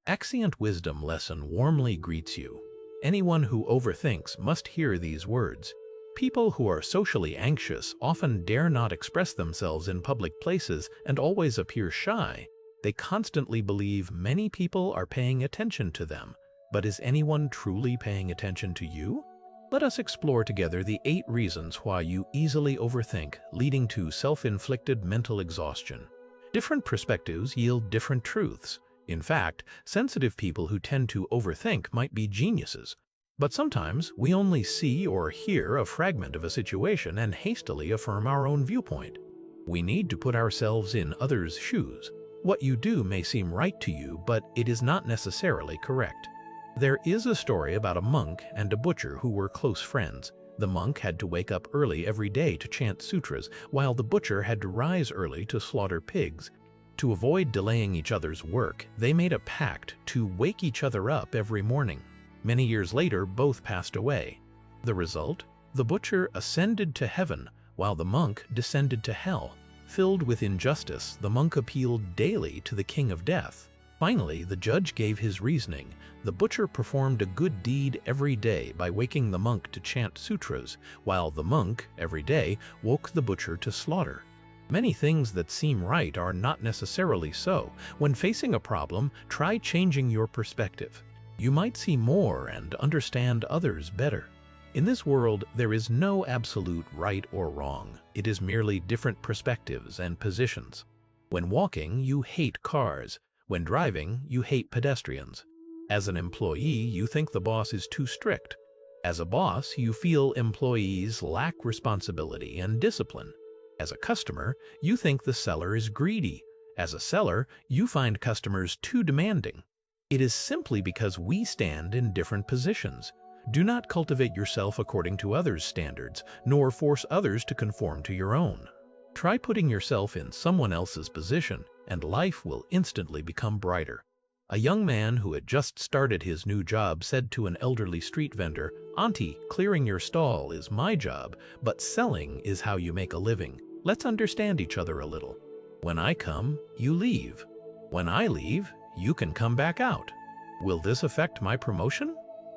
Axient Wisdom lesson warmly greets you. Anyone who overthinks must hear these words. People who are socially anxious often dare not express themselves in public places and always appear shy. They constantly believe many people are paying attention to them. But is anyone truly paying attention to you? Let us explore together the 8 reasons why you easily overthink, leading to self-inflicted mental exhaustion. Different perspectives yield different truths. In fact, sensitive people who tend to overthink might be geniuses. But sometimes we only see or hear a fragment of a situation and hastily affirm our own viewpoint. We need to put ourselves in others' shoes. What you do may seem right to you, but it is not necessarily correct. There is a story about a monk and a butcher who were close friends. The monk had to wake up early every day to chant sutras, while the butcher had to rise early to slaughter pigs. To avoid delaying each other's work, they made a pact to wake each other up every morning. Many years later, both passed away. The result? The butcher ascended to heaven, while the monk descended to hell. Filled with injustice, the monk appealed daily to the king of death. Finally, the judge gave his reasoning. The butcher performed a good deed every day by waking the monk to chant sutras, while the monk, every day, woke the butcher to slaughter. Many things that seem right are not necessarily so. When facing a problem, try changing your perspective. You might see more and understand others better. In this world, there is no absolute right or wrong. It is merely different perspectives and positions. When walking, you hate cars. When driving, you hate pedestrians. As an employee, you think the boss is too strict. As a boss, you feel employees lack responsibility and discipline. As a customer, you think the seller is greedy. As a seller, you find customers too demanding. It is simply because we stand in different positions. Do not cultivate yourself according to others' standards, nor force others to conform to your own. Try putting yourself in someone else's position, and life will instantly become brighter. A young man who had just started his new job said to an elderly street vendor, "Auntie, clearing your stall is my job, but selling is how you make a living. Let's understand each other a little. When I come, you leave. When I leave, you can come back out. Will this affect my promotion?"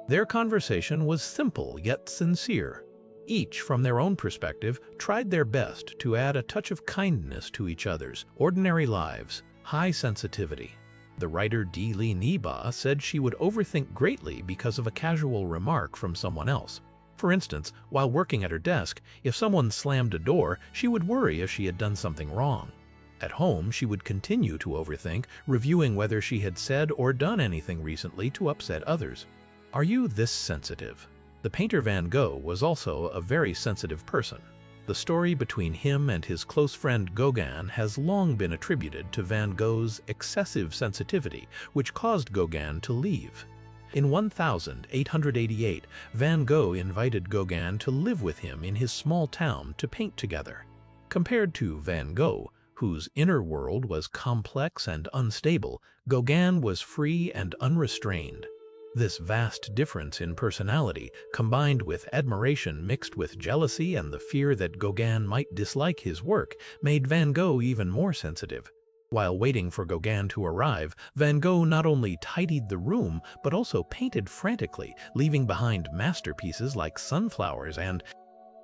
Their conversation was simple yet sincere. Each, from their own perspective, tried their best to add a touch of kindness to each other's ordinary lives. High sensitivity. The writer D. Lee Neba said she would overthink greatly because of a casual remark from someone else. For instance, while working at her desk, if someone slammed a door, she would worry if she had done something wrong. At home, she would continue to overthink, reviewing whether she had said or done anything recently to upset others. Are you this sensitive? The painter Van Gogh was also a very sensitive person. The story between him and his close friend Gauguin has long been attributed to Van Gogh's excessive sensitivity, which caused Gauguin to leave. In 1888, Van Gogh invited Gauguin to live with him in his small town to paint together. Compared to Van Gogh, whose inner world was complex and unstable, Gauguin was free and unrestrained. This vast difference in personality, combined with admiration mixed with jealousy and the fear that Gauguin might dislike his work, made Van Gogh even more sensitive. While waiting for Gauguin to arrive, Van Gogh not only tidied the room, but also painted frantically, leaving behind masterpieces like sunflowers and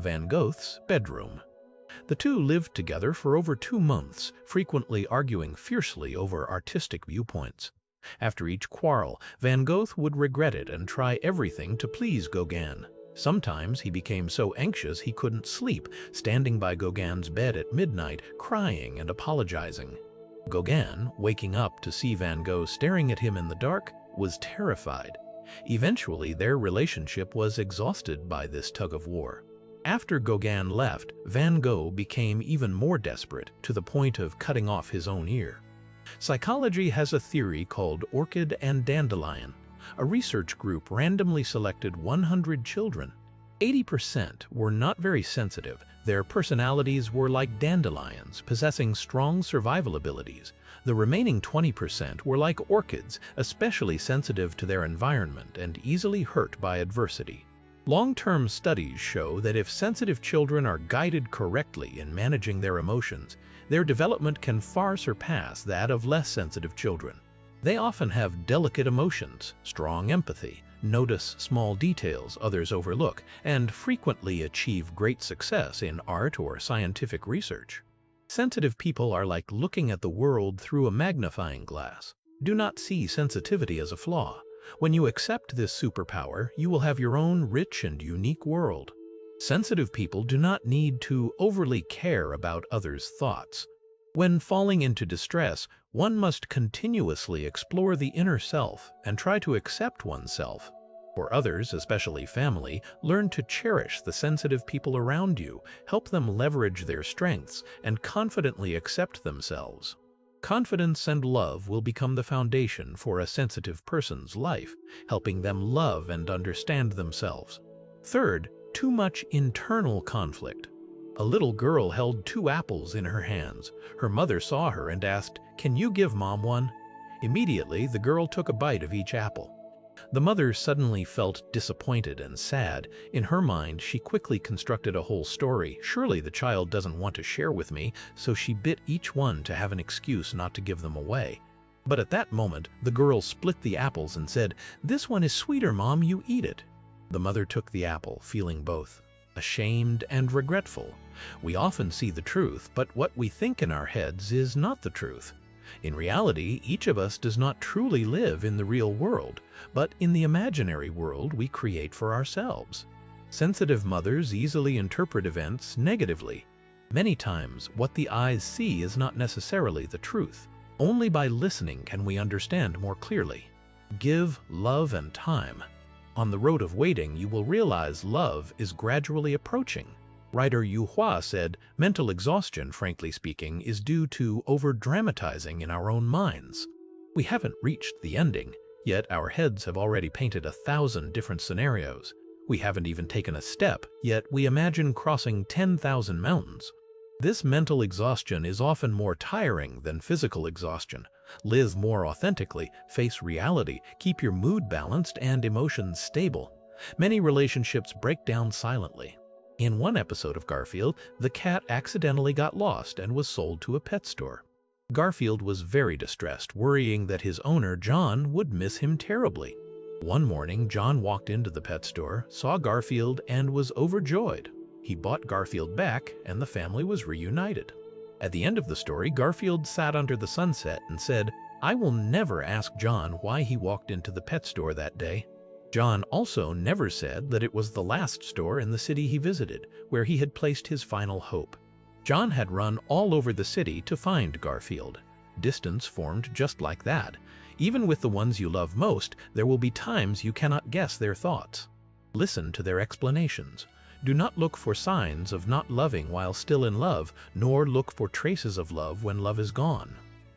Van Gogh's bedroom. The two lived together for over 2 months, frequently arguing fiercely over artistic viewpoints. After each quarrel, Van Gogh would regret it and try everything to please Gauguin. Sometimes he became so anxious he couldn't sleep, standing by Gauguin's bed at midnight, crying and apologizing. Gauguin, waking up to see Van Gogh staring at him in the dark, was terrified. Eventually, their relationship was exhausted by this tug-of-war. After Gauguin left, Van Gogh became even more desperate, to the point of cutting off his own ear. Psychology has a theory called orchid and dandelion. A research group randomly selected 100 children. 80% were not very sensitive. Their personalities were like dandelions, possessing strong survival abilities. The remaining 20% were like orchids, especially sensitive to their environment and easily hurt by adversity. Long-term studies show that if sensitive children are guided correctly in managing their emotions, their development can far surpass that of less sensitive children. They often have delicate emotions, strong empathy, notice small details others overlook, and frequently achieve great success in art or scientific research. Sensitive people are like looking at the world through a magnifying glass. Do not see sensitivity as a flaw. When you accept this superpower, you will have your own rich and unique world. Sensitive people do not need to overly care about others' thoughts. When falling into distress, one must continuously explore the inner self and try to accept oneself. For others, especially family, learn to cherish the sensitive people around you, help them leverage their strengths, and confidently accept themselves. Confidence and love will become the foundation for a sensitive person's life, helping them love and understand themselves. Third, too much internal conflict. A little girl held 2 apples in her hands. Her mother saw her and asked, "Can you give Mom one?" Immediately, the girl took a bite of each apple. The mother suddenly felt disappointed and sad. In her mind, she quickly constructed a whole story. Surely the child doesn't want to share with me, so she bit each one to have an excuse not to give them away. But at that moment, the girl split the apples and said, "This one is sweeter, Mom, you eat it." The mother took the apple, feeling both ashamed and regretful. We often see the truth, but what we think in our heads is not the truth. In reality, each of us does not truly live in the real world, but in the imaginary world we create for ourselves. Sensitive mothers easily interpret events negatively. Many times, what the eyes see is not necessarily the truth. Only by listening can we understand more clearly. Give love and time. On the road of waiting, you will realize love is gradually approaching. Writer Yu Hua said, "Mental exhaustion, frankly speaking, is due to over-dramatizing in our own minds." We haven't reached the ending, yet our heads have already painted 1,000 different scenarios. We haven't even taken a step, yet we imagine crossing 10,000 mountains. This mental exhaustion is often more tiring than physical exhaustion. Live more authentically, face reality, keep your mood balanced and emotions stable. Many relationships break down silently. In one episode of Garfield, the cat accidentally got lost and was sold to a pet store. Garfield was very distressed, worrying that his owner, John, would miss him terribly. One morning, John walked into the pet store, saw Garfield, and was overjoyed. He bought Garfield back, and the family was reunited. At the end of the story, Garfield sat under the sunset and said, "I will never ask John why he walked into the pet store that day." John also never said that it was the last store in the city he visited, where he had placed his final hope. John had run all over the city to find Garfield. Distance formed just like that. Even with the ones you love most, there will be times you cannot guess their thoughts. Listen to their explanations. Do not look for signs of not loving while still in love, nor look for traces of love when love is gone.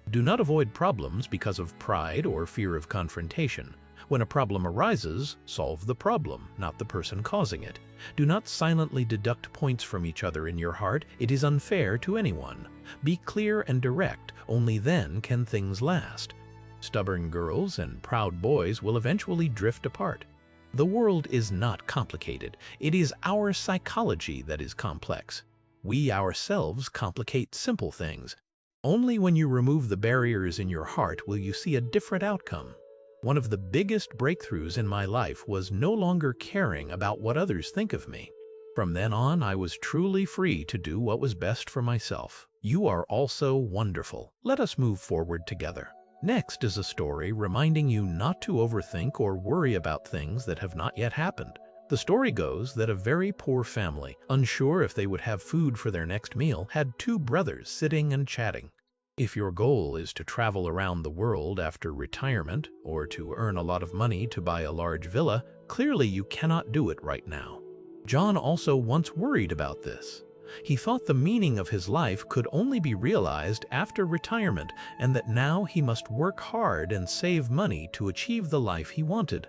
Do not avoid problems because of pride or fear of confrontation. When a problem arises, solve the problem, not the person causing it. Do not silently deduct points from each other in your heart. It is unfair to anyone. Be clear and direct. Only then can things last. Stubborn girls and proud boys will eventually drift apart. The world is not complicated. It is our psychology that is complex. We ourselves complicate simple things. Only when you remove the barriers in your heart will you see a different outcome. One of the biggest breakthroughs in my life was no longer caring about what others think of me. From then on, I was truly free to do what was best for myself. You are also wonderful. Let us move forward together. Next is a story reminding you not to overthink or worry about things that have not yet happened. The story goes that a very poor family, unsure if they would have food for their next meal, had 2 brothers sitting and chatting. If your goal is to travel around the world after retirement, or to earn a lot of money to buy a large villa, clearly you cannot do it right now. John also once worried about this. He thought the meaning of his life could only be realized after retirement, and that now he must work hard and save money to achieve the life he wanted.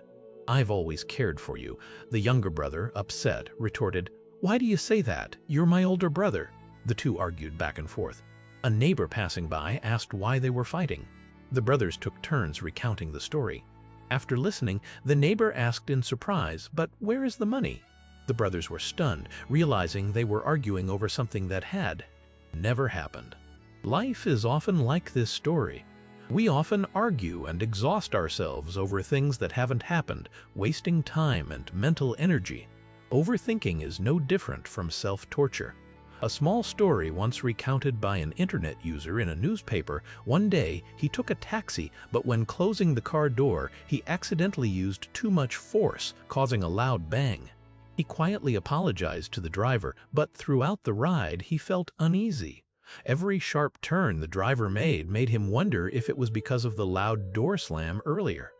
"I've always cared for you," the younger brother, upset, retorted. "Why do you say that? You're my older brother." The two argued back and forth. A neighbor passing by asked why they were fighting. The brothers took turns recounting the story. After listening, the neighbor asked in surprise, "But where is the money?" The brothers were stunned, realizing they were arguing over something that had never happened. Life is often like this story. We often argue and exhaust ourselves over things that haven't happened, wasting time and mental energy. Overthinking is no different from self-torture. A small story once recounted by an internet user in a newspaper: one day he took a taxi, but when closing the car door, he accidentally used too much force, causing a loud bang. He quietly apologized to the driver, but throughout the ride he felt uneasy. Every sharp turn the driver made him wonder if it was because of the loud door slam earlier.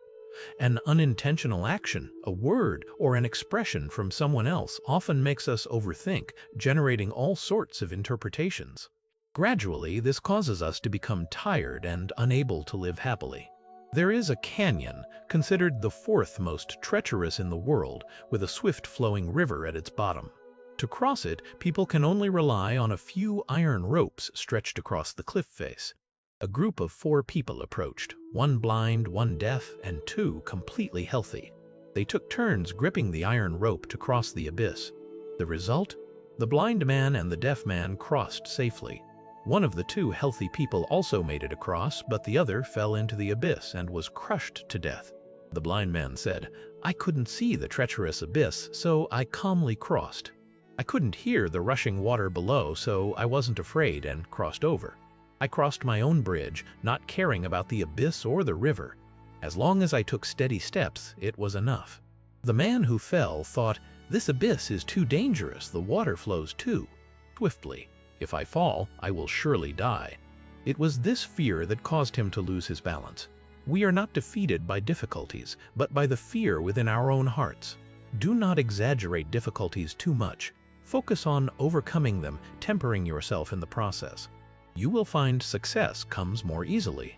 An unintentional action, a word, or an expression from someone else often makes us overthink, generating all sorts of interpretations. Gradually, this causes us to become tired and unable to live happily. There is a canyon, considered the fourth most treacherous in the world, with a swift-flowing river at its bottom. To cross it, people can only rely on a few iron ropes stretched across the cliff face. A group of 4 people approached, 1 blind, 1 deaf, and 2 completely healthy. They took turns gripping the iron rope to cross the abyss. The result? The blind man and the deaf man crossed safely. One of the 2 healthy people also made it across, but the other fell into the abyss and was crushed to death. The blind man said, "I couldn't see the treacherous abyss, so I calmly crossed. I couldn't hear the rushing water below, so I wasn't afraid and crossed over. I crossed my own bridge, not caring about the abyss or the river. As long as I took steady steps, it was enough." The man who fell thought, "This abyss is too dangerous, the water flows too swiftly. If I fall, I will surely die." It was this fear that caused him to lose his balance. We are not defeated by difficulties, but by the fear within our own hearts. Do not exaggerate difficulties too much. Focus on overcoming them, tempering yourself in the process. You will find success comes more easily.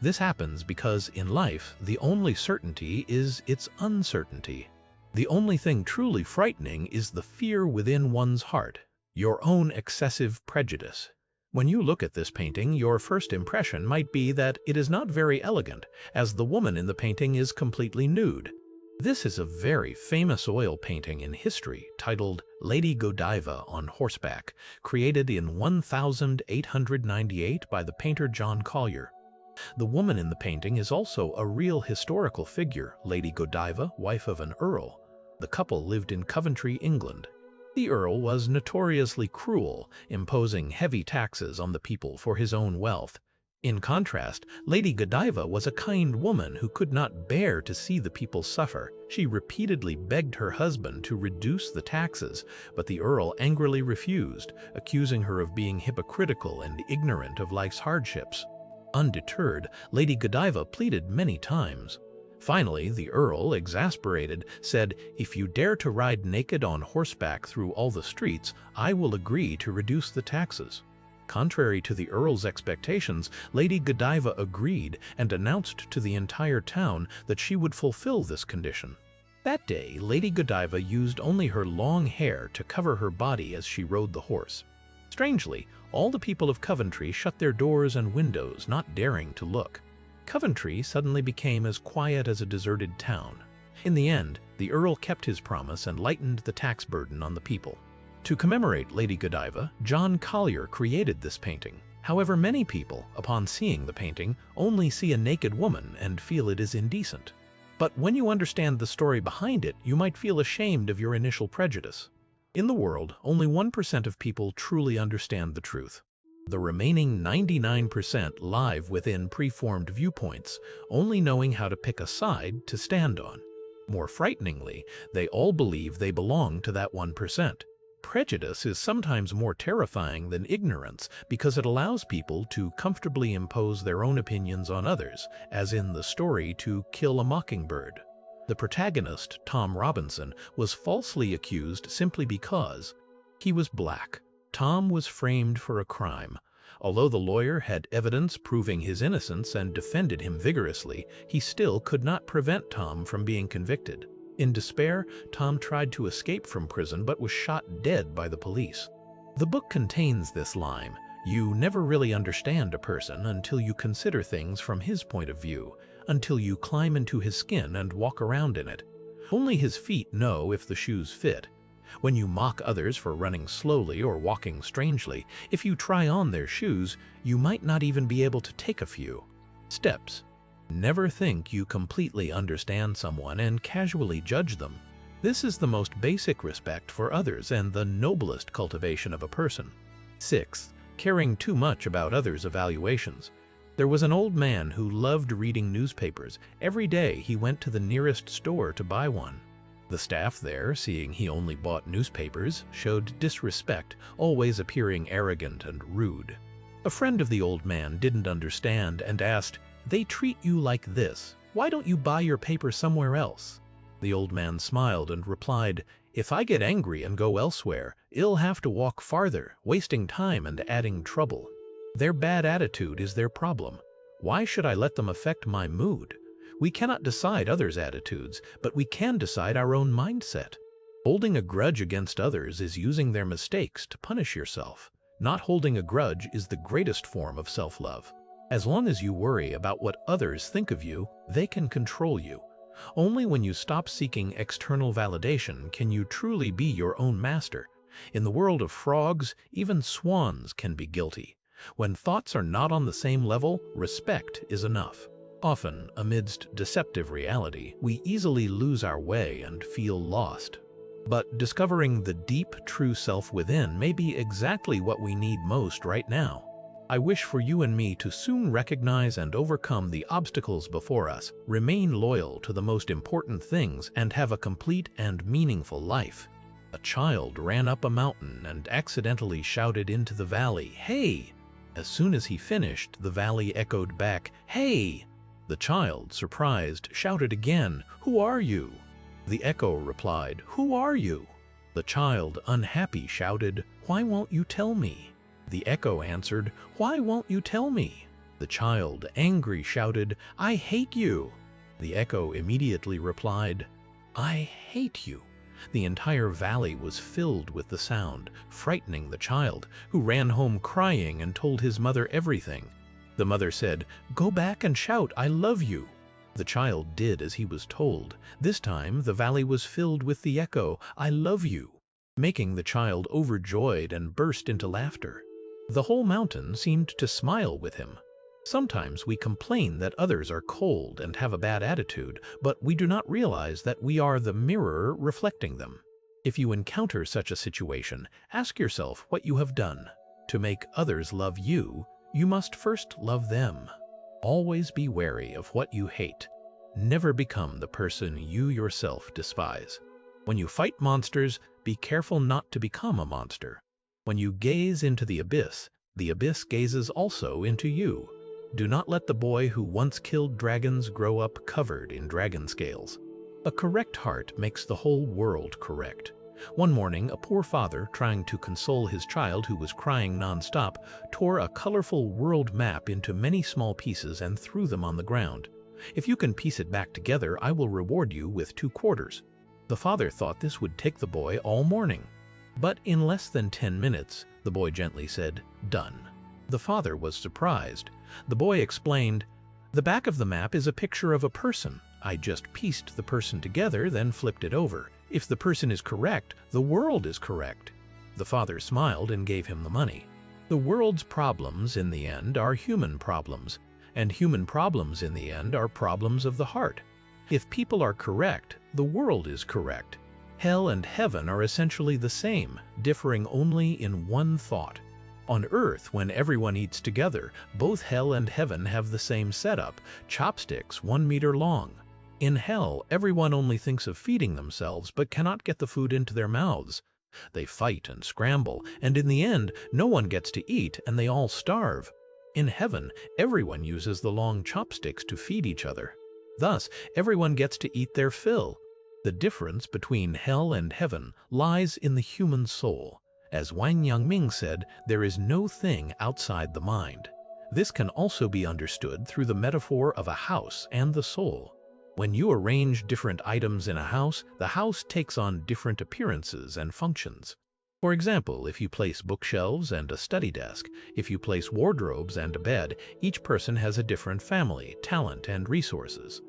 This happens because in life, the only certainty is its uncertainty. The only thing truly frightening is the fear within one's heart, your own excessive prejudice. When you look at this painting, your first impression might be that it is not very elegant, as the woman in the painting is completely nude. This is a very famous oil painting in history titled Lady Godiva on Horseback, created in 1898 by the painter John Collier. The woman in the painting is also a real historical figure, Lady Godiva, wife of an earl. The couple lived in Coventry, England. The earl was notoriously cruel, imposing heavy taxes on the people for his own wealth. In contrast, Lady Godiva was a kind woman who could not bear to see the people suffer. She repeatedly begged her husband to reduce the taxes, but the earl angrily refused, accusing her of being hypocritical and ignorant of life's hardships. Undeterred, Lady Godiva pleaded many times. Finally, the earl, exasperated, said, "If you dare to ride naked on horseback through all the streets, I will agree to reduce the taxes." Contrary to the earl's expectations, Lady Godiva agreed and announced to the entire town that she would fulfill this condition. That day, Lady Godiva used only her long hair to cover her body as she rode the horse. Strangely, all the people of Coventry shut their doors and windows, not daring to look. Coventry suddenly became as quiet as a deserted town. In the end, the earl kept his promise and lightened the tax burden on the people. To commemorate Lady Godiva, John Collier created this painting. However, many people, upon seeing the painting, only see a naked woman and feel it is indecent. But when you understand the story behind it, you might feel ashamed of your initial prejudice. In the world, only 1% of people truly understand the truth. The remaining 99% live within preformed viewpoints, only knowing how to pick a side to stand on. More frighteningly, they all believe they belong to that 1%. Prejudice is sometimes more terrifying than ignorance because it allows people to comfortably impose their own opinions on others, as in the story To Kill a Mockingbird. The protagonist, Tom Robinson, was falsely accused simply because he was black. Tom was framed for a crime. Although the lawyer had evidence proving his innocence and defended him vigorously, he still could not prevent Tom from being convicted. In despair, Tom tried to escape from prison but was shot dead by the police. The book contains this line: "You never really understand a person until you consider things from his point of view, until you climb into his skin and walk around in it. Only his feet know if the shoes fit. When you mock others for running slowly or walking strangely, if you try on their shoes, you might not even be able to take a few." Steps. Never think you completely understand someone and casually judge them. This is the most basic respect for others and the noblest cultivation of a person. 6. Caring too much about others' evaluations. There was an old man who loved reading newspapers. Every day he went to the nearest store to buy one. The staff there, seeing he only bought newspapers, showed disrespect, always appearing arrogant and rude. A friend of the old man didn't understand and asked, "They treat you like this. Why don't you buy your paper somewhere else?" The old man smiled and replied, "If I get angry and go elsewhere, I'll have to walk farther, wasting time and adding trouble. Their bad attitude is their problem. Why should I let them affect my mood? We cannot decide others' attitudes, but we can decide our own mindset. Holding a grudge against others is using their mistakes to punish yourself. Not holding a grudge is the greatest form of self-love. As long as you worry about what others think of you, they can control you. Only when you stop seeking external validation can you truly be your own master. In the world of frogs, even swans can be guilty. When thoughts are not on the same level, respect is enough. Often, amidst deceptive reality, we easily lose our way and feel lost. But discovering the deep, true self within may be exactly what we need most right now. I wish for you and me to soon recognize and overcome the obstacles before us, remain loyal to the most important things, and have a complete and meaningful life. A child ran up a mountain and accidentally shouted into the valley, "Hey!" As soon as he finished, the valley echoed back, "Hey!" The child, surprised, shouted again, "Who are you?" The echo replied, "Who are you?" The child, unhappy, shouted, "Why won't you tell me?" The echo answered, "Why won't you tell me?" The child, angry, shouted, "I hate you." The echo immediately replied, "I hate you." The entire valley was filled with the sound, frightening the child, who ran home crying and told his mother everything. The mother said, "Go back and shout, 'I love you.'" The child did as he was told. This time the valley was filled with the echo, "I love you," making the child overjoyed and burst into laughter. The whole mountain seemed to smile with him. Sometimes we complain that others are cold and have a bad attitude, but we do not realize that we are the mirror reflecting them. If you encounter such a situation, ask yourself what you have done. To make others love you, you must first love them. Always be wary of what you hate. Never become the person you yourself despise. When you fight monsters, be careful not to become a monster. When you gaze into the abyss gazes also into you. Do not let the boy who once killed dragons grow up covered in dragon scales. A correct heart makes the whole world correct. One morning, a poor father, trying to console his child who was crying non-stop, tore a colorful world map into many small pieces and threw them on the ground. "If you can piece it back together, I will reward you with 2 quarters. The father thought this would take the boy all morning. But in less than 10 minutes, the boy gently said, "Done." The father was surprised. The boy explained, "The back of the map is a picture of a person. I just pieced the person together, then flipped it over. If the person is correct, the world is correct." The father smiled and gave him the money. The world's problems in the end are human problems, and human problems in the end are problems of the heart. If people are correct, the world is correct. Hell and heaven are essentially the same, differing only in one thought. On Earth, when everyone eats together, both hell and heaven have the same setup, chopsticks 1 meter long. In hell, everyone only thinks of feeding themselves but cannot get the food into their mouths. They fight and scramble, and in the end, no one gets to eat and they all starve. In heaven, everyone uses the long chopsticks to feed each other. Thus, everyone gets to eat their fill. The difference between hell and heaven lies in the human soul. As Wang Yangming said, there is no thing outside the mind. This can also be understood through the metaphor of a house and the soul. When you arrange different items in a house, the house takes on different appearances and functions. For example, if you place bookshelves and a study desk, if you place wardrobes and a bed, each person has a different family, talent, and resources.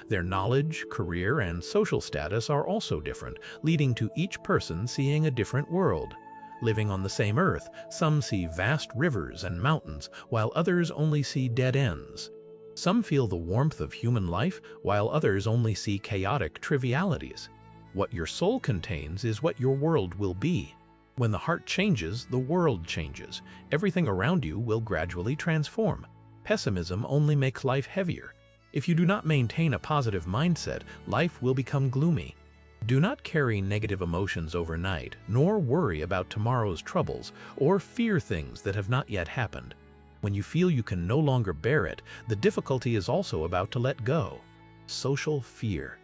Their knowledge, career, and social status are also different, leading to each person seeing a different world. Living on the same earth, some see vast rivers and mountains, while others only see dead ends. Some feel the warmth of human life, while others only see chaotic trivialities. What your soul contains is what your world will be. When the heart changes, the world changes. Everything around you will gradually transform. Pessimism only makes life heavier. If you do not maintain a positive mindset, life will become gloomy. Do not carry negative emotions overnight, nor worry about tomorrow's troubles, or fear things that have not yet happened. When you feel you can no longer bear it, the difficulty is also about to let go. Social fear.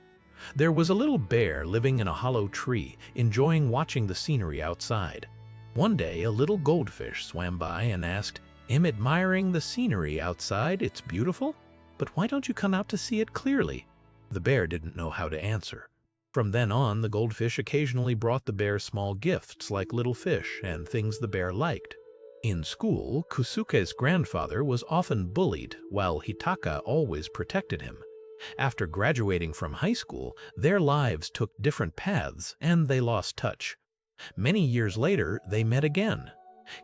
There was a little bear living in a hollow tree, enjoying watching the scenery outside. One day, a little goldfish swam by and asked, "I'm admiring the scenery outside, it's beautiful, but why don't you come out to see it clearly?" The bear didn't know how to answer. From then on, the goldfish occasionally brought the bear small gifts like little fish and things the bear liked. In school, Kusuke's grandfather was often bullied, while Hitaka always protected him. After graduating from high school, their lives took different paths and they lost touch. Many years later, they met again.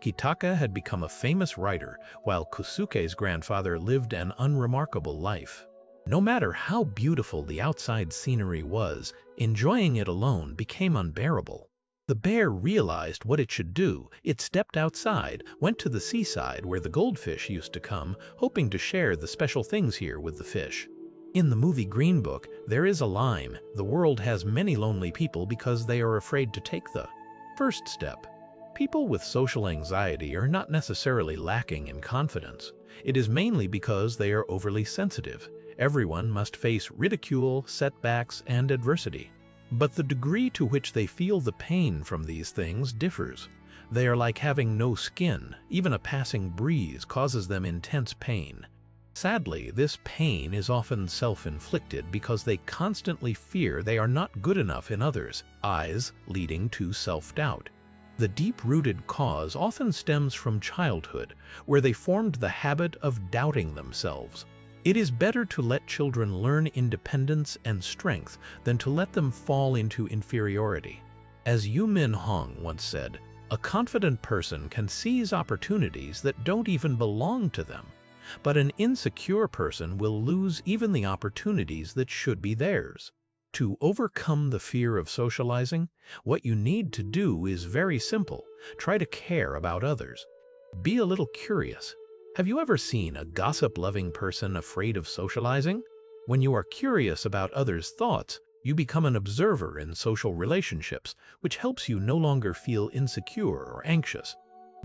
Hitaka had become a famous writer, while Kusuke's grandfather lived an unremarkable life. No matter how beautiful the outside scenery was, enjoying it alone became unbearable. The bear realized what it should do. It stepped outside, went to the seaside where the goldfish used to come, hoping to share the special things here with the fish. In the movie Green Book, there is a line, "The world has many lonely people because they are afraid to take the first step." People with social anxiety are not necessarily lacking in confidence. It is mainly because they are overly sensitive. Everyone must face ridicule, setbacks, and adversity. But the degree to which they feel the pain from these things differs. They are like having no skin. Even a passing breeze causes them intense pain. Sadly, this pain is often self-inflicted because they constantly fear they are not good enough in others' eyes, leading to self-doubt. The deep-rooted cause often stems from childhood, where they formed the habit of doubting themselves. It is better to let children learn independence and strength than to let them fall into inferiority. As Yu Min Hong once said, "A confident person can seize opportunities that don't even belong to them. But an insecure person will lose even the opportunities that should be theirs." To overcome the fear of socializing, what you need to do is very simple. Try to care about others. Be a little curious. Have you ever seen a gossip-loving person afraid of socializing? When you are curious about others' thoughts, you become an observer in social relationships, which helps you no longer feel insecure or anxious.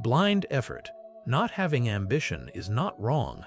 Blind effort. Not having ambition is not wrong,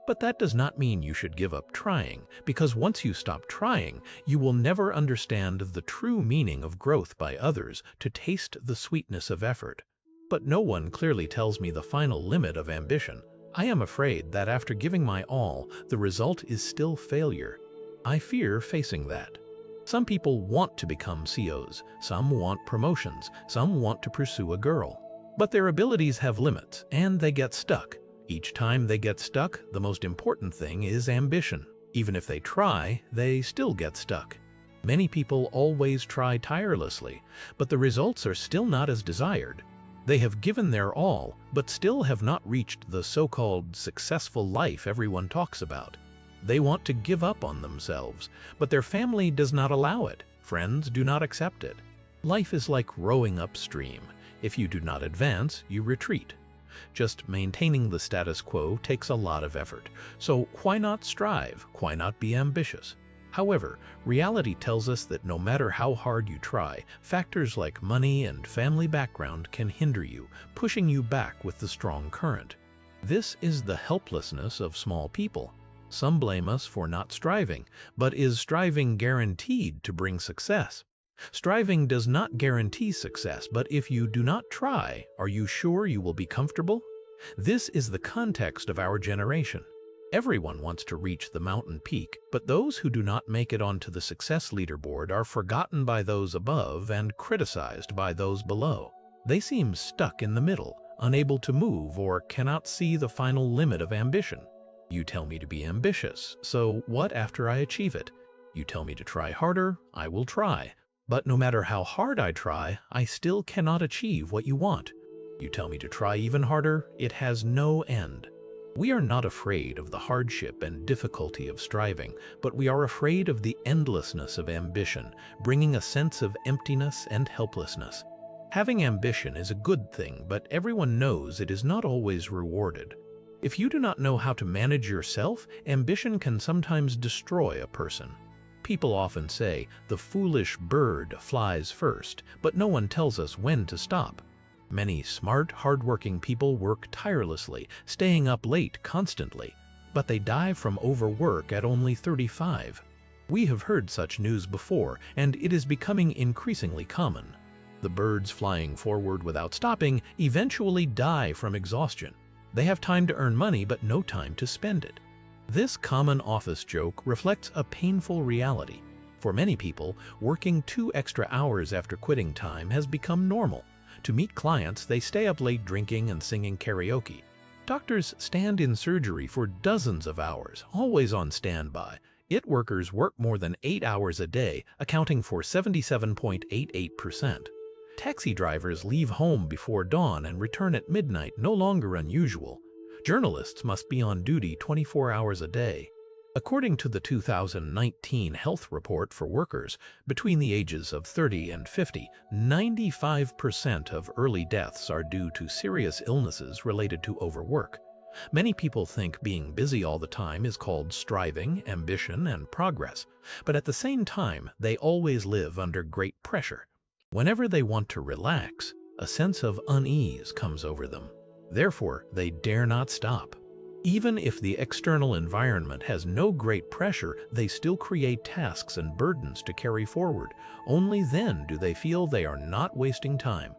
but that does not mean you should give up trying, because once you stop trying, you will never understand the true meaning of growth by others to taste the sweetness of effort. But no one clearly tells me the final limit of ambition. I am afraid that after giving my all, the result is still failure. I fear facing that. Some people want to become CEOs, some want promotions, some want to pursue a girl. But their abilities have limits, and they get stuck. Each time they get stuck, the most important thing is ambition. Even if they try, they still get stuck. Many people always try tirelessly, but the results are still not as desired. They have given their all, but still have not reached the so-called successful life everyone talks about. They want to give up on themselves, but their family does not allow it. Friends do not accept it. Life is like rowing upstream. If you do not advance, you retreat. Just maintaining the status quo takes a lot of effort, so why not strive? Why not be ambitious? However, reality tells us that no matter how hard you try, factors like money and family background can hinder you, pushing you back with the strong current. This is the helplessness of small people. Some blame us for not striving, but is striving guaranteed to bring success? Striving does not guarantee success, but if you do not try, are you sure you will be comfortable? This is the context of our generation. Everyone wants to reach the mountain peak, but those who do not make it onto the success leaderboard are forgotten by those above and criticized by those below. They seem stuck in the middle, unable to move or cannot see the final limit of ambition. You tell me to be ambitious, so what after I achieve it? You tell me to try harder, I will try. But no matter how hard I try, I still cannot achieve what you want. You tell me to try even harder, it has no end. We are not afraid of the hardship and difficulty of striving, but we are afraid of the endlessness of ambition, bringing a sense of emptiness and helplessness. Having ambition is a good thing, but everyone knows it is not always rewarded. If you do not know how to manage yourself, ambition can sometimes destroy a person. People often say, "The foolish bird flies first," but no one tells us when to stop. Many smart, hardworking people work tirelessly, staying up late constantly, but they die from overwork at only 35. We have heard such news before, and it is becoming increasingly common. The birds flying forward without stopping eventually die from exhaustion. They have time to earn money, but no time to spend it. This common office joke reflects a painful reality. For many people, working 2 extra hours after quitting time has become normal. To meet clients, they stay up late drinking and singing karaoke. Doctors stand in surgery for dozens of hours, always on standby. IT workers work more than 8 hours a day, accounting for 77.88%. Taxi drivers leave home before dawn and return at midnight, no longer unusual. Journalists must be on duty 24 hours a day. According to the 2019 Health Report for Workers, between the ages of 30 and 50, 95% of early deaths are due to serious illnesses related to overwork. Many people think being busy all the time is called striving, ambition, and progress, but at the same time, they always live under great pressure. Whenever they want to relax, a sense of unease comes over them. Therefore, they dare not stop. Even if the external environment has no great pressure, they still create tasks and burdens to carry forward. Only then do they feel they are not wasting time.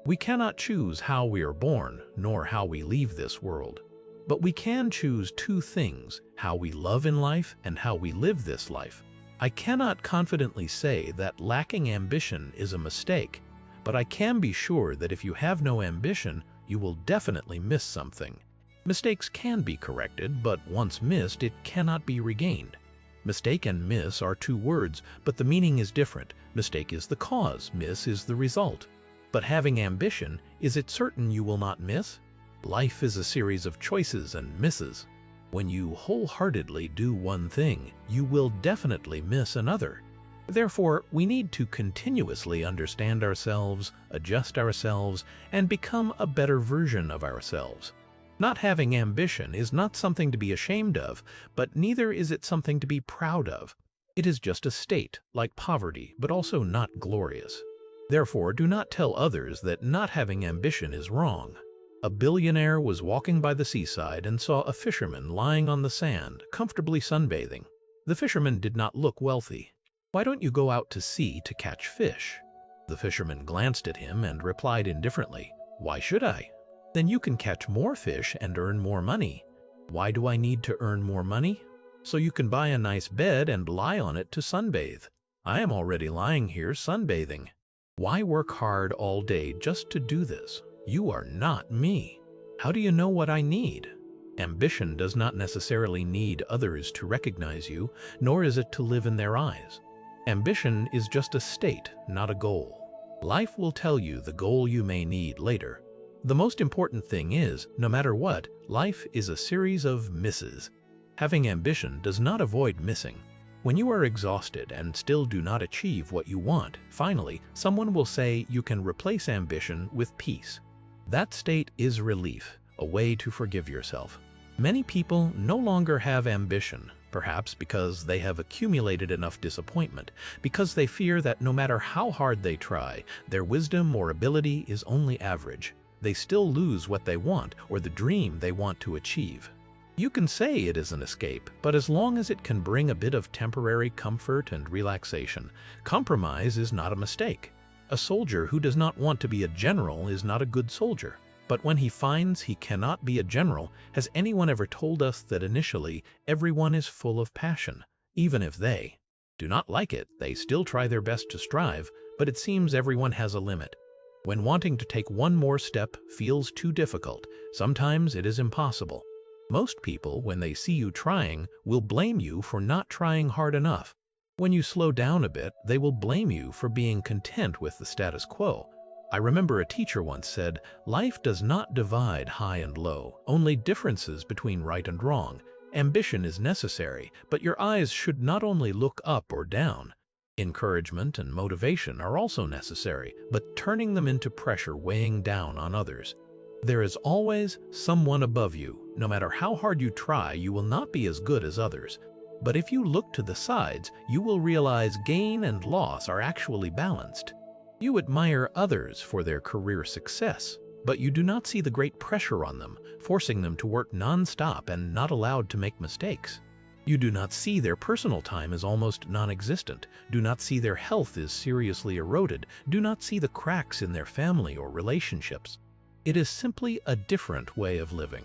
We cannot choose how we are born, nor how we leave this world. But we can choose 2 things: how we love in life and how we live this life. I cannot confidently say that lacking ambition is a mistake, but I can be sure that if you have no ambition, you will definitely miss something. Mistakes can be corrected, but once missed, it cannot be regained. Mistake and miss are 2 words, but the meaning is different. Mistake is the cause, miss is the result. But having ambition, is it certain you will not miss? Life is a series of choices and misses. When you wholeheartedly do one thing, you will definitely miss another. Therefore, we need to continuously understand ourselves, adjust ourselves, and become a better version of ourselves. Not having ambition is not something to be ashamed of, but neither is it something to be proud of. It is just a state, like poverty, but also not glorious. Therefore, do not tell others that not having ambition is wrong. A billionaire was walking by the seaside and saw a fisherman lying on the sand, comfortably sunbathing. The fisherman did not look wealthy. "Why don't you go out to sea to catch fish?" The fisherman glanced at him and replied indifferently, "Why should I? Then you can catch more fish and earn more money." "Why do I need to earn more money?" "So you can buy a nice bed and lie on it to sunbathe. I am already lying here sunbathing. Why work hard all day just to do this? You are not me. How do you know what I need?" Ambition does not necessarily need others to recognize you, nor is it to live in their eyes. Ambition is just a state, not a goal. Life will tell you the goal you may need later. The most important thing is, no matter what, life is a series of misses. Having ambition does not avoid missing. When you are exhausted and still do not achieve what you want, finally, someone will say you can replace ambition with peace. That state is relief, a way to forgive yourself. Many people no longer have ambition, perhaps because they have accumulated enough disappointment, because they fear that no matter how hard they try, their wisdom or ability is only average. They still lose what they want or the dream they want to achieve. You can say it is an escape, but as long as it can bring a bit of temporary comfort and relaxation, compromise is not a mistake. A soldier who does not want to be a general is not a good soldier. But when he finds he cannot be a general, has anyone ever told us that initially everyone is full of passion? Even if they do not like it, they still try their best to strive, but it seems everyone has a limit. When wanting to take one more step feels too difficult, sometimes it is impossible. Most people, when they see you trying, will blame you for not trying hard enough. When you slow down a bit, they will blame you for being content with the status quo. I remember a teacher once said, "Life does not divide high and low, only differences between right and wrong. Ambition is necessary, but your eyes should not only look up or down. Encouragement and motivation are also necessary, but turning them into pressure weighing down on others. There is always someone above you. No matter how hard you try, you will not be as good as others. But if you look to the sides, you will realize gain and loss are actually balanced. You admire others for their career success, but you do not see the great pressure on them, forcing them to work non-stop and not allowed to make mistakes. You do not see their personal time as almost non-existent, do not see their health is seriously eroded, do not see the cracks in their family or relationships. It is simply a different way of living.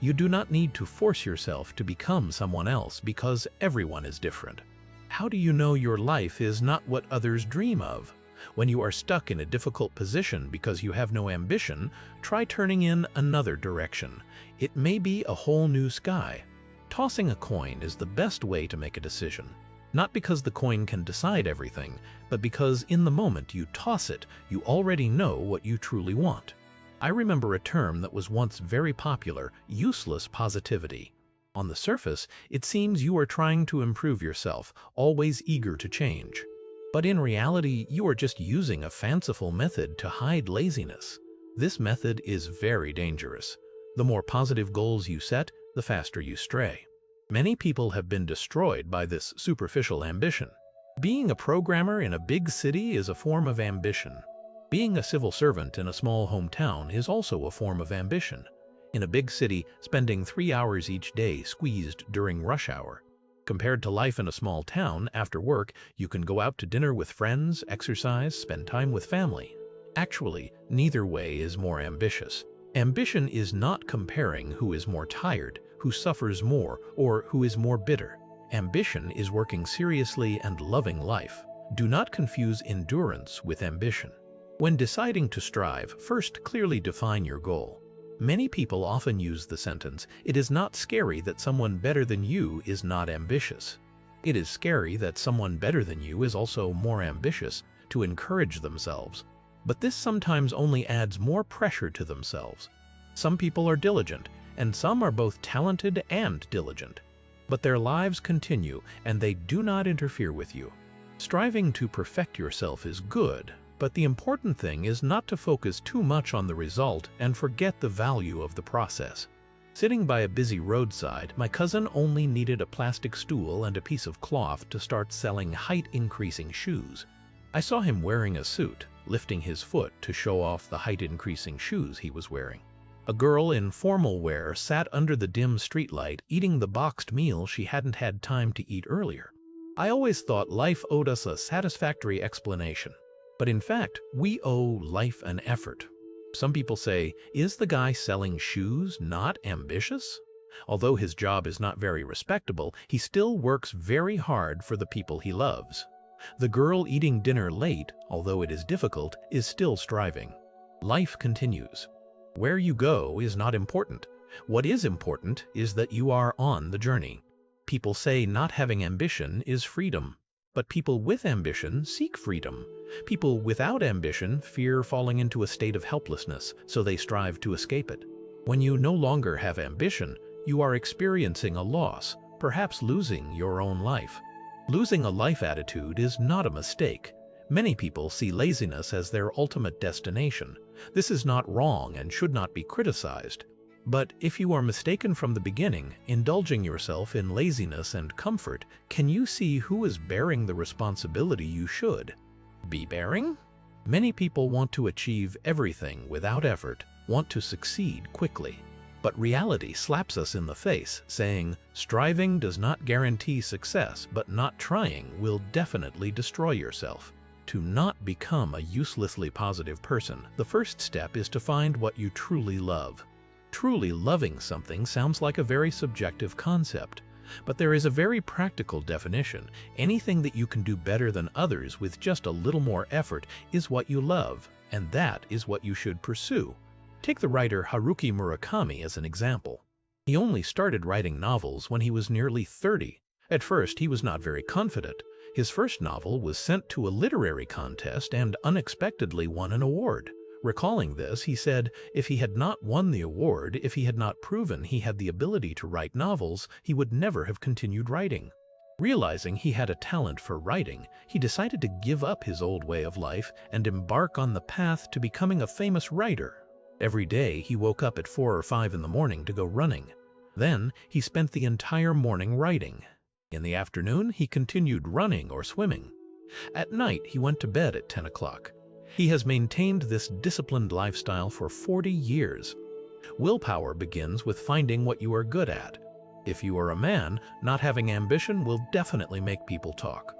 You do not need to force yourself to become someone else because everyone is different. How do you know your life is not what others dream of? When you are stuck in a difficult position because you have no ambition, try turning in another direction. It may be a whole new sky. Tossing a coin is the best way to make a decision. Not because the coin can decide everything, but because in the moment you toss it, you already know what you truly want. I remember a term that was once very popular, useless positivity. On the surface, it seems you are trying to improve yourself, always eager to change. But in reality, you are just using a fanciful method to hide laziness. This method is very dangerous. The more positive goals you set, the faster you stray. Many people have been destroyed by this superficial ambition. Being a programmer in a big city is a form of ambition. Being a civil servant in a small hometown is also a form of ambition. In a big city, spending 3 hours each day squeezed during rush hour. Compared to life in a small town, after work, you can go out to dinner with friends, exercise, spend time with family. Actually, neither way is more ambitious. Ambition is not comparing who is more tired, who suffers more, or who is more bitter. Ambition is working seriously and loving life. Do not confuse endurance with ambition. When deciding to strive, first clearly define your goal. Many people often use the sentence, "It is not scary that someone better than you is not ambitious." It is scary that someone better than you is also more ambitious to encourage themselves. But this sometimes only adds more pressure to themselves. Some people are diligent, and some are both talented and diligent. But their lives continue, and they do not interfere with you. Striving to perfect yourself is good, but the important thing is not to focus too much on the result and forget the value of the process. Sitting by a busy roadside, my cousin only needed a plastic stool and a piece of cloth to start selling height-increasing shoes. I saw him wearing a suit, lifting his foot to show off the height-increasing shoes he was wearing. A girl in formal wear sat under the dim streetlight eating the boxed meal she hadn't had time to eat earlier. I always thought life owed us a satisfactory explanation. But in fact, we owe life an effort. Some people say, is the guy selling shoes not ambitious? Although his job is not very respectable, he still works very hard for the people he loves. The girl eating dinner late, although it is difficult, is still striving. Life continues. Where you go is not important. What is important is that you are on the journey. People say not having ambition is freedom. But people with ambition seek freedom. People without ambition fear falling into a state of helplessness, so they strive to escape it. When you no longer have ambition, you are experiencing a loss, perhaps losing your own life. Losing a life attitude is not a mistake. Many people see laziness as their ultimate destination. This is not wrong and should not be criticized. But if you are mistaken from the beginning, indulging yourself in laziness and comfort, can you see who is bearing the responsibility you should be bearing? Many people want to achieve everything without effort, want to succeed quickly. But reality slaps us in the face, saying, striving does not guarantee success, but not trying will definitely destroy yourself. To not become a uselessly positive person, the first step is to find what you truly love. Truly loving something sounds like a very subjective concept, but there is a very practical definition. Anything that you can do better than others with just a little more effort is what you love, and that is what you should pursue. Take the writer Haruki Murakami as an example. He only started writing novels when he was nearly 30. At first, he was not very confident. His first novel was sent to a literary contest and unexpectedly won an award. Recalling this, he said if he had not won the award, if he had not proven he had the ability to write novels, he would never have continued writing. Realizing he had a talent for writing, he decided to give up his old way of life and embark on the path to becoming a famous writer. Every day he woke up at 4 or 5 in the morning to go running. Then he spent the entire morning writing. In the afternoon, he continued running or swimming. At night, he went to bed at 10 o'clock. He has maintained this disciplined lifestyle for 40 years. Willpower begins with finding what you are good at. If you are a man, not having ambition will definitely make people talk.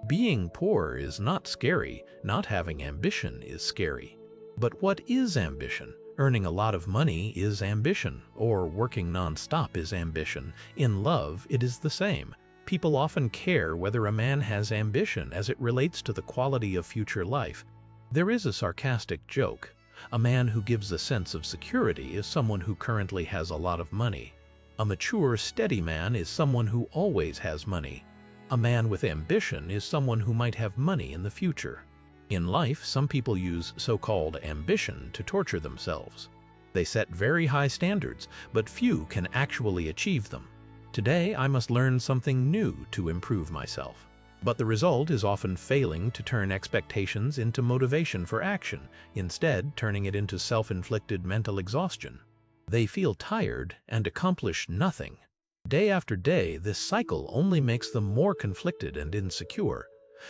Being poor is not scary, not having ambition is scary. But what is ambition? Earning a lot of money is ambition, or working non-stop is ambition. In love, it is the same. People often care whether a man has ambition as it relates to the quality of future life. There is a sarcastic joke. A man who gives a sense of security is someone who currently has a lot of money. A mature, steady man is someone who always has money. A man with ambition is someone who might have money in the future. In life, some people use so-called ambition to torture themselves. They set very high standards, but few can actually achieve them. Today, I must learn something new to improve myself. But the result is often failing to turn expectations into motivation for action, instead turning it into self-inflicted mental exhaustion. They feel tired and accomplish nothing. Day after day, this cycle only makes them more conflicted and insecure.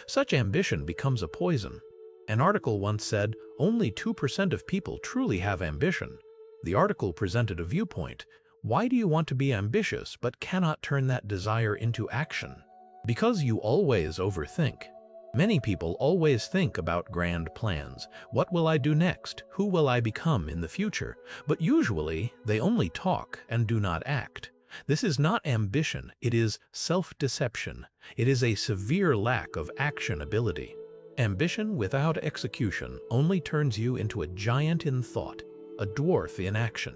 Such ambition becomes a poison. An article once said, only 2% of people truly have ambition. The article presented a viewpoint. Why do you want to be ambitious but cannot turn that desire into action? Because you always overthink. Many people always think about grand plans. What will I do next? Who will I become in the future? But usually, they only talk and do not act. This is not ambition, it is self-deception. It is a severe lack of action ability. Ambition without execution only turns you into a giant in thought, a dwarf in action.